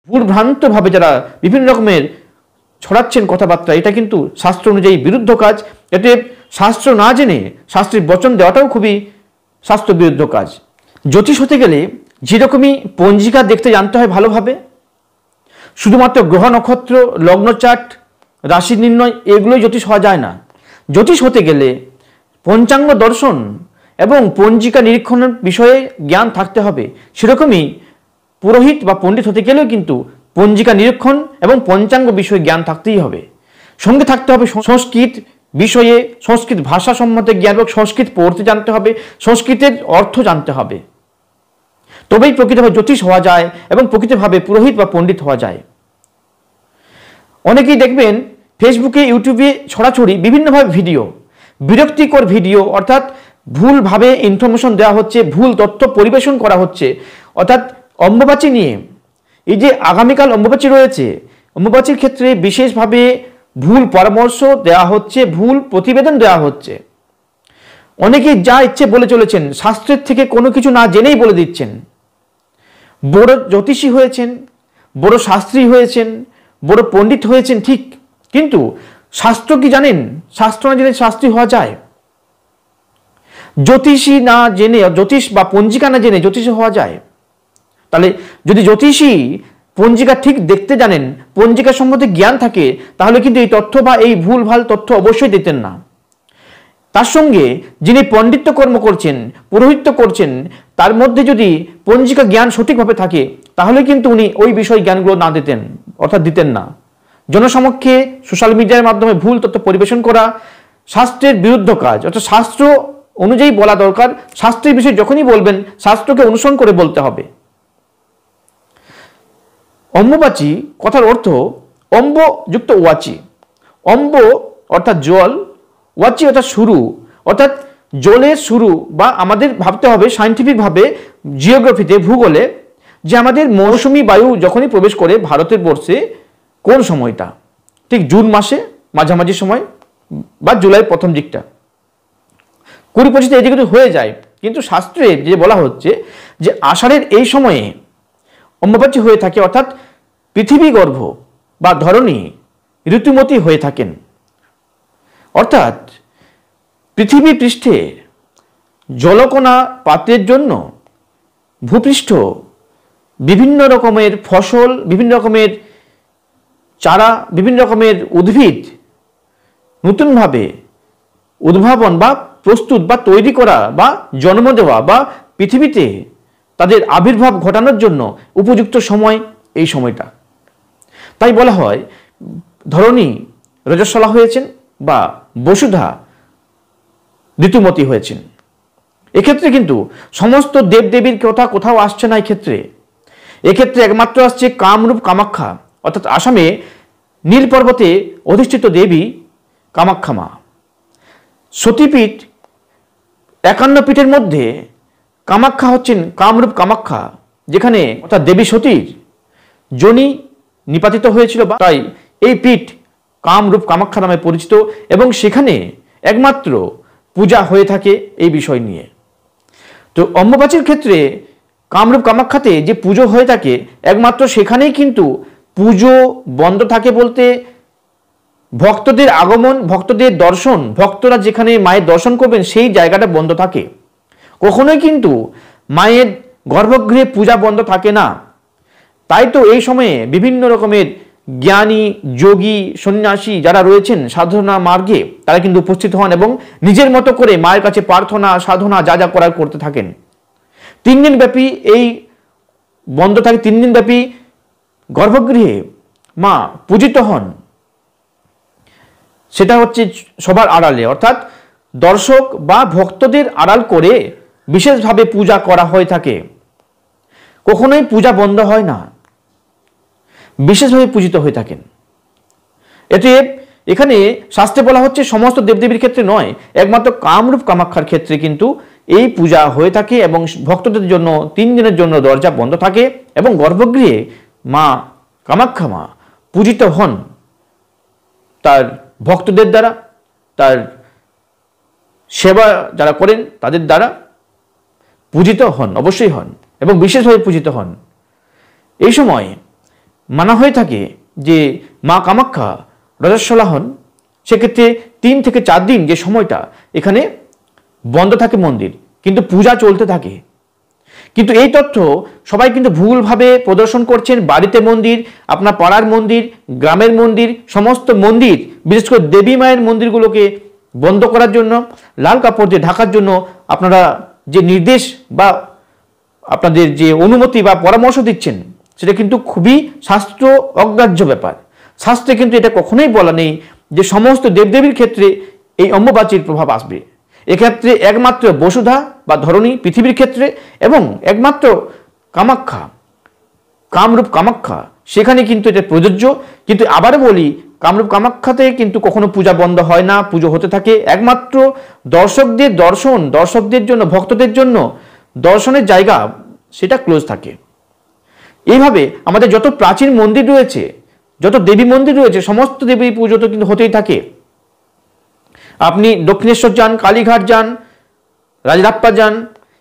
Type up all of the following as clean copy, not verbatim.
ভুলভ্রান্তভাবে যারা বিভিন্ন রকমের ছড়াচ্ছেন কথাবার্তা, এটা কিন্তু শাস্ত্র অনুযায়ী বিরুদ্ধ কাজ। এতে শাস্ত্র না জেনে শাস্ত্রের বচন দেওয়াটাও খুবই শাস্ত্র বিরুদ্ধ কাজ। জ্যোতিষ হতে গেলে যেরকমই পঞ্জিকা দেখতে জানতে হয় ভালোভাবে, শুধুমাত্র গ্রহ নক্ষত্র লগ্ন চার্ট রাশি নির্ণয় এগুলোই জ্যোতিষ হওয়া যায় না। জ্যোতিষ হতে গেলে পঞ্চাঙ্গ দর্শন এবং পঞ্জিকা নিরীক্ষণের বিষয়ে জ্ঞান থাকতে হবে। সেরকমই পুরোহিত বা পণ্ডিত হতে গেলেও কিন্তু পঞ্জিকা নিরীক্ষণ এবং পঞ্চাঙ্গ বিষয়ে জ্ঞান থাকতেই হবে। সঙ্গে থাকতে হবে সংস্কৃত বিষয়ে, সংস্কৃত ভাষা সম্বন্ধে জ্ঞান এবং সংস্কৃত পড়তে জানতে হবে, সংস্কৃতের অর্থ জানতে হবে। তবেই প্রকৃতভাবে জ্যোতিষ হওয়া যায় এবং প্রকৃতভাবে পুরোহিত বা পণ্ডিত হওয়া যায়। অনেকেই দেখবেন ফেসবুকে ইউটিউবে ছড়াছড়ি বিভিন্নভাবে ভিডিও, বিরক্তিকর ভিডিও, অর্থাৎ ভুলভাবে ইনফরমেশন দেওয়া হচ্ছে, ভুল তথ্য পরিবেশন করা হচ্ছে। অর্থাৎ অম্বুবাচী নিয়ে, এই যে আগামীকাল অম্বুবাচী রয়েছে, অম্বুবাচীর ক্ষেত্রে বিশেষভাবে ভুল পরামর্শ দেওয়া হচ্ছে, ভুল প্রতিবেদন দেওয়া হচ্ছে। অনেকেই যা ইচ্ছে বলে চলেছেন, শাস্ত্রের থেকে কোনো কিছু না জেনেই বলে দিচ্ছেন। বড় জ্যোতিষী হয়েছেন, বড় শাস্ত্রী হয়েছেন, বড় পণ্ডিত হয়েছেন ঠিক, কিন্তু শাস্ত্র কি জানেন? শাস্ত্র না জেনে শাস্ত্রী হওয়া যায়? জ্যোতিষী না জেনে, জ্যোতিষ বা পঞ্জিকা না জেনে জ্যোতিষী হওয়া যায়? তাহলে যদি জ্যোতিষী পঞ্জিকা ঠিক দেখতে জানেন, পঞ্জিকা সম্বন্ধে জ্ঞান থাকে, তাহলে কিন্তু এই তথ্য বা এই ভুলভাল তথ্য অবশ্যই দিতেন না। তার সঙ্গে যিনি পণ্ডিত্য কর্ম করছেন, পুরোহিত্য করছেন, তার মধ্যে যদি পঞ্জিকা জ্ঞান সঠিকভাবে থাকে, তাহলে কিন্তু উনি ওই বিষয় জ্ঞানগুলো না দিতেন, অর্থাৎ দিতেন না। জনসমক্ষে সোশ্যাল মিডিয়ার মাধ্যমে ভুল তথ্য পরিবেশন করা শাস্ত্রের বিরুদ্ধ কাজ। অর্থাৎ শাস্ত্র অনুযায়ী বলা দরকার। শাস্ত্রের বিষয়ে যখনই বলবেন, শাস্ত্রকে অনুসরণ করে বলতে হবে। অম্বুবাচী কথার অর্থ অম্ব যুক্ত ওয়াচি। অম্ব অর্থাৎ জল, ওয়াচি অর্থাৎ শুরু, অর্থাৎ জলের শুরু। বা আমাদের ভাবতে হবে সায়েন্টিফিকভাবে, জিওগ্রাফিতে, ভূগোলে, যে আমাদের মৌসুমী বায়ু যখনই প্রবেশ করে ভারতের বর্ষে কোন সময়টা, ঠিক জুন মাসে মাঝামাঝি সময় বা জুলাই প্রথম দিকটা, 20-25 এই দিকে হয়ে যায়। কিন্তু শাস্ত্রে যে বলা হচ্ছে যে আষাঢ়ের এই সময়ে অম্বুবাচী হয়ে থাকে, অর্থাৎ পৃথিবী গর্ভ বা ধরণী ঋতুমতী হয়ে থাকেন। অর্থাৎ পৃথিবী পৃষ্ঠে জলকণা পাতের জন্য ভূপৃষ্ঠ বিভিন্ন রকমের ফসল, বিভিন্ন রকমের চারা, বিভিন্ন রকমের উদ্ভিদ নতুনভাবে উদ্ভাবন বা প্রস্তুত বা তৈরি করা বা জন্ম দেওয়া বা পৃথিবীতে তাদের আবির্ভাব ঘটানোর জন্য উপযুক্ত সময় এই সময়টা। তাই বলা হয় ধরণী রজস্বলা হয়েছেন বা বসুধা ঋতুমতী হয়েছেন। এক্ষেত্রে কিন্তু সমস্ত দেবদেবীর কথা কোথাও আসছে না। এক্ষেত্রে একমাত্র আসছে কামরূপ কামাখ্যা, অর্থাৎ আসামে নীল পর্বতে অধিষ্ঠিত দেবী কামাখ্যা মা। সতীপীঠ 51 পীঠের মধ্যে কামাখ্যা হচ্ছেন কামরূপ কামাখ্যা, যেখানে অর্থাৎ দেবী সতীর যোনি নিপাতিত হয়েছিল, তাই এই পীঠ কামরূপ কামাখ্যা নামে পরিচিত এবং সেখানে একমাত্র পূজা হয়ে থাকে এই বিষয় নিয়ে। তো অম্বুবাচীর ক্ষেত্রে কামরূপ কামাখ্যাতে যে পুজো হয়ে থাকে, একমাত্র সেখানেই কিন্তু পুজো বন্ধ থাকে বলতে ভক্তদের আগমন, ভক্তদের দর্শন, ভক্তরা যেখানে মায়ের দর্শন করবেন সেই জায়গাটা বন্ধ থাকে। কখনোই কিন্তু মায়ের গর্ভগৃহে পূজা বন্ধ থাকে না। তাই তো এই সময়ে বিভিন্ন রকমের জ্ঞানী, যোগী, সন্ন্যাসী যারা রয়েছেন সাধনা মার্গে, তারা কিন্তু উপস্থিত হন এবং নিজের মতো করে মায়ের কাছে প্রার্থনা, সাধনা যা যা করার করতে থাকেন। 3 দিন ব্যাপী এই বন্ধ থাকে। 3 দিন ব্যাপী গর্ভগৃহে মা পূজিত হন। সেটা হচ্ছে সবার আড়ালে, অর্থাৎ দর্শক বা ভক্তদের আড়াল করে বিশেষভাবে পূজা করা হয়ে থাকে। কখনোই পূজা বন্ধ হয় না, বিশেষভাবে পূজিত হয়ে থাকেন। এতে এখানে শাস্ত্রে বলা হচ্ছে সমস্ত দেবদেবীর ক্ষেত্রে নয়, একমাত্র কামরূপ কামাখ্যার ক্ষেত্রে কিন্তু এই পূজা হয়ে থাকে এবং ভক্তদের জন্য 3 দিনের জন্য দরজা বন্ধ থাকে এবং গর্ভগৃহে মা কামাখ্যা মা পূজিত হন তার ভক্তদের দ্বারা, তার সেবা যারা করেন তাদের দ্বারা পূজিত হন, অবশ্যই হন এবং বিশেষভাবে পূজিত হন। এই সময় মানা হয়ে থাকে যে মা কামাখ্যা রজস্বলা হন, সেক্ষেত্রে 3 থেকে 4 দিন যে সময়টা এখানে বন্ধ থাকে মন্দির, কিন্তু পূজা চলতে থাকে। কিন্তু এই তথ্য সবাই কিন্তু ভুলভাবে প্রদর্শন করছেন। বাড়িতে মন্দির, আপনার পাড়ার মন্দির, গ্রামের মন্দির, সমস্ত মন্দির, বিশেষ করে দেবী মায়ের মন্দিরগুলোকে বন্ধ করার জন্য, লাল কাপড় দিয়ে ঢাকার জন্য আপনারা যে নির্দেশ বা আপনাদের যে অনুমতি বা পরামর্শ দিচ্ছেন, সেটা কিন্তু খুবই শাস্ত্র অগ্রাহ্য ব্যাপার। শাস্ত্রে কিন্তু এটা কখনোই বলা নেই যে সমস্ত দেবদেবীর ক্ষেত্রে এই অম্বুবাচীর প্রভাব আসবে। এক্ষেত্রে একমাত্র বসুধা বা ধরণী পৃথিবীর ক্ষেত্রে এবং একমাত্র কামাখ্যা, কামরূপ কামাখ্যা, সেখানে কিন্তু এটা প্রযোজ্য। কিন্তু আবারও বলি, কামরূপ কামাখ্যাতে কিন্তু কখনো পূজা বন্ধ হয় না, পুজো হতে থাকে। একমাত্র দর্শকদের দর্শন, দর্শকদের জন্য, ভক্তদের জন্য দর্শনের জায়গা সেটা ক্লোজ থাকে। এইভাবে আমাদের যত প্রাচীন মন্দির রয়েছে, যত দেবী মন্দির রয়েছে, সমস্ত দেবী পুজো তো কিন্তু হতেই থাকে। আপনি দক্ষিণেশ্বর যান, কালীঘাট যান, রাজরাপ্পা যান,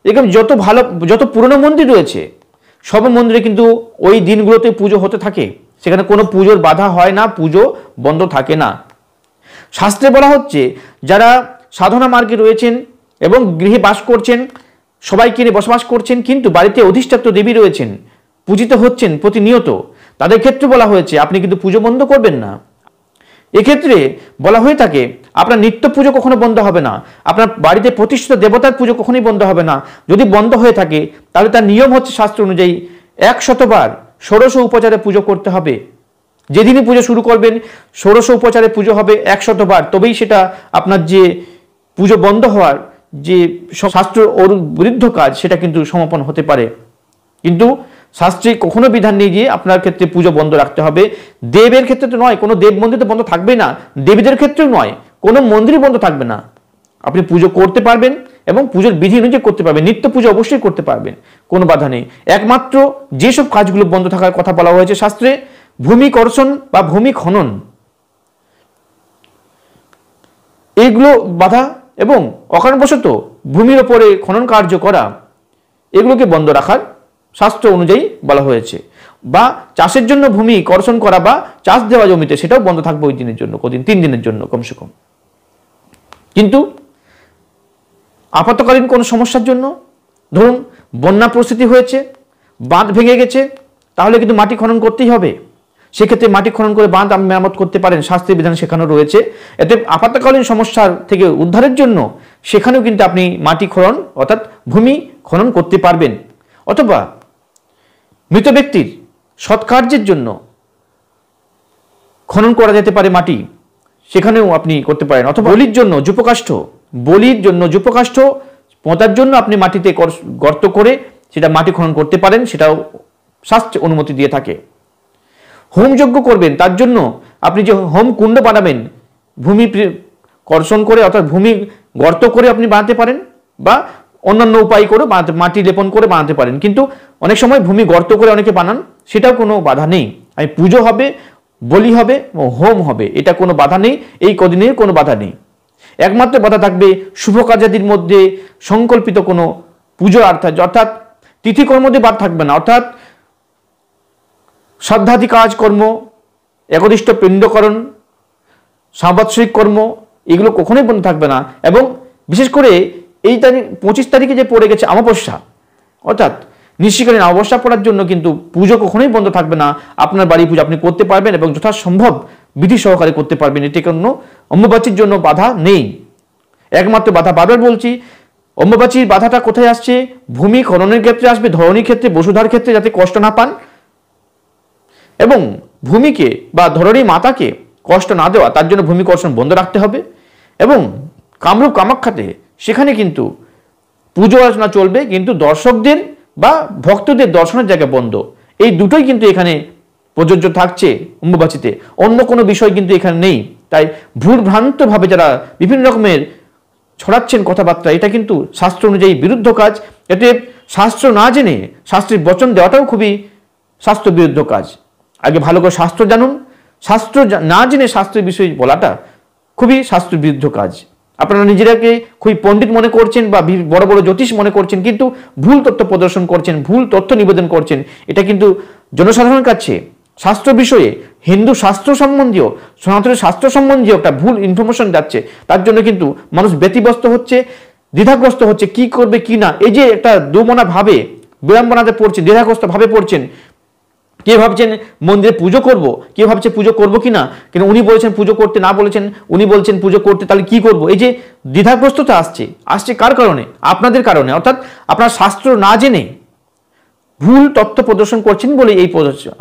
এরকম যত পুরনো মন্দির রয়েছে, সব মন্দিরে কিন্তু ওই দিনগুলোতে পুজো হতে থাকে। সেখানে কোনো পুজোর বাধা হয় না, পুজো বন্ধ থাকে না। শাস্ত্রে বলা হচ্ছে, যারা সাধনা মার্গে রয়েছেন এবং গৃহে বাস করছেন, সবাইকে নিয়ে বসবাস করছেন, কিন্তু বাড়িতে অধিষ্ঠাত্র দেবী রয়েছেন, পূজিত হচ্ছেন প্রতিনিয়ত, তাদের ক্ষেত্রে বলা হয়েছে আপনি কিন্তু পুজো বন্ধ করবেন না। এক্ষেত্রে বলা হয়ে থাকে আপনার নিত্য পুজো কখনো বন্ধ হবে না, আপনার বাড়িতে প্রতিষ্ঠিত দেবতার পুজো কখনোই বন্ধ হবে না। যদি বন্ধ হয়ে থাকে তাহলে তার নিয়ম হচ্ছে শাস্ত্র অনুযায়ী 100 বার ষোড়শ উপচারে পুজো করতে হবে। যেদিনই পুজো শুরু করবেন ষোড়শ উপচারে পুজো হবে 100 বার, তবেই সেটা আপনার যে পুজো বন্ধ হওয়ার যে শাস্ত্র বিরুদ্ধ কাজ সেটা কিন্তু সমাপন হতে পারে। কিন্তু শাস্ত্রে কখনো বিধান নেই যে আপনার ক্ষেত্রে পুজো বন্ধ রাখতে হবে। দেবের ক্ষেত্রে তো নয়, কোনো দেব মন্দির তো বন্ধ থাকবে না, দেবীদের ক্ষেত্রেও নয়, কোনো মন্দিরই বন্ধ থাকবে না। আপনি পুজো করতে পারবেন এবং পুজোর বিধি অনুযায়ী করতে পারবেন, নিত্য পুজো অবশ্যই করতে পারবেন, কোনো বাধা নেই। একমাত্র যেসব কাজগুলো বন্ধ থাকার কথা বলা হয়েছে শাস্ত্রে, ভূমি কর্ষণ বা ভূমি খনন, এইগুলো বাধা, এবং অকারণবশত ভূমির ওপরে খনন কার্য করা, এগুলোকে বন্ধ রাখার শাস্ত্র অনুযায়ী বলা হয়েছে। বা চাষের জন্য ভূমি কর্ষণ করা বা চাষ দেওয়া জমিতে, সেটাও বন্ধ থাকবে ওই দিনের জন্য, কদিন 3 দিনের জন্য কমসে কম। কিন্তু আপাতকালীন কোনো সমস্যার জন্য, ধরুন বন্যা পরিস্থিতি হয়েছে, বাঁধ ভেঙে গেছে, তাহলে কিন্তু মাটি খনন করতেই হবে। সেক্ষেত্রে মাটি খনন করে বাঁধ আপনি মেরামত করতে পারেন, শাস্ত্রীয় বিধান শেখানো রয়েছে। এতে আপাতকালীন সমস্যার থেকে উদ্ধারের জন্য সেখানেও কিন্তু আপনি মাটি খনন অর্থাৎ ভূমি খনন করতে পারবেন। অথবা মৃত ব্যক্তির সৎকার্যের জন্য খনন করা যেতে পারে মাটি, সেখানেও আপনি করতে পারেন। অথবা বলির জন্য যূপকাষ্ঠ, বলির জন্য যূপকাষ্ঠ পোঁতার জন্য আপনি মাটিতে গর্ত করে সেটা মাটি খনন করতে পারেন, সেটাও শাস্ত্রে অনুমতি দিয়ে থাকে। হোমযজ্ঞ করবেন, তার জন্য আপনি যে হোম কুণ্ড বানাবেন, ভূমি কর্ষণ করে অর্থাৎ ভূমি গর্ত করে আপনি বানাতে পারেন, বা অন্যান্য উপায় করে মাটি লেপন করে বানাতে পারেন। কিন্তু অনেক সময় ভূমি গর্ত করে অনেকে বানান, সেটাও কোনো বাধা নেই। আর পুজো হবে, বলি হবে, হোম হবে, এটা কোনো বাধা নেই, এই কদিনের কোনো বাধা নেই। একমাত্র বাধা থাকবে শুভ কাজাদির মধ্যে সংকল্পিত কোনো পুজো, অর্থাৎ তিথিকর্ম দিয়ে বাদ থাকবে না, অর্থাৎ শ্রাদ্ধাদি কাজকর্ম, একদিষ্ট পিণ্ডকরণ, সাংবৎসরিক কর্ম, এগুলো কখনোই বন্ধ থাকবে না। এবং বিশেষ করে এই 25 তারিখে যে পড়ে গেছে অমাবস্যা, অর্থাৎ নিশিকালীন অমাবস্যা পড়ার জন্য কিন্তু পুজো কখনোই বন্ধ থাকবে না। আপনার বাড়ি পুজো আপনি করতে পারবেন এবং যথাসম্ভব বিধি সহকারে করতে পারবেন, এটি কোনো অম্বুবাচীর জন্য বাধা নেই। একমাত্র বাধা বারবার বলছি, অম্বুবাচীর বাধাটা কোথায় আসছে? ভূমি খননের ক্ষেত্রে আসবে, ধরণীর ক্ষেত্রে, বসুধার ক্ষেত্রে যাতে কষ্ট না পান, এবং ভূমিকে বা ধরণী মাতাকে কষ্ট না দেওয়া, তার জন্য ভূমি কর্ষণ বন্ধ রাখতে হবে। এবং কামরূপ কামাখ্যাতে সেখানে কিন্তু পুজো অর্চনা চলবে, কিন্তু দর্শকদের বা ভক্তদের দর্শনের জায়গা বন্ধ। এই দুটোই কিন্তু এখানে প্রযোজ্য থাকছে অম্বুবাচীতে, অন্য কোনো বিষয় কিন্তু এখানে নেই। তাই ভুলভ্রান্তভাবে যারা বিভিন্ন রকমের ছড়াচ্ছেন কথাবার্তা, এটা কিন্তু শাস্ত্র অনুযায়ী বিরুদ্ধ কাজ। এতে শাস্ত্র না জেনে শাস্ত্রের বচন দেওয়াটাও খুবই শাস্ত্র বিরুদ্ধ কাজ। আগে ভালো করে শাস্ত্র জানুন, শাস্ত্র না জেনে শাস্ত্রের বিষয়ে বলাটা খুবই শাস্ত্র বিরুদ্ধ কাজ। আপনারা নিজেরাকে খুবই পণ্ডিত মনে করছেন বা বড় বড় জ্যোতিষ মনে করছেন, কিন্তু ভুল তথ্য প্রদর্শন করছেন, ভুল তথ্য নিবেদন করছেন। এটা কিন্তু জনসাধারণের কাছে শাস্ত্র বিষয়ে, হিন্দু শাস্ত্র সম্বন্ধীয়, সনাতনের শাস্ত্র সম্বন্ধীয় একটা ভুল ইনফরমেশন যাচ্ছে, তার জন্য কিন্তু মানুষ ব্যতিব্যস্ত হচ্ছে, দ্বিধাগ্রস্ত হচ্ছে, কি করবে কি না। এই যে একটা দুমনা ভাবে, বিড়ম্বনাতে পড়ছে, দ্বিধাগ্রস্ত ভাবে পড়ছেন। কে ভাবছেন মন্দিরে পুজো করব, কে ভাবছে পুজো করব কি না, কিন্তু উনি বলেছেন পুজো করতে, না বলেছেন উনি বলছেন পুজো করতে, তাহলে কি করব। এই যে দ্বিধাগ্রস্ততা আসছে কার কারণে? আপনাদের কারণে। অর্থাৎ আপনার শাস্ত্র না জেনে ভুল তথ্য প্রদর্শন করছেন বলে এই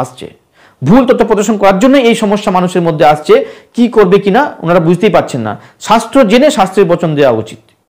আসছে। ভুল তথ্য প্রদর্শন করার জন্য এই সমস্যা মানুষের মধ্যে আসছে। কি করবে কিনা ওনারা বুঝতেই পারছেন না। শাস্ত্র জেনে শাস্ত্রের বচন দেওয়া উচিত।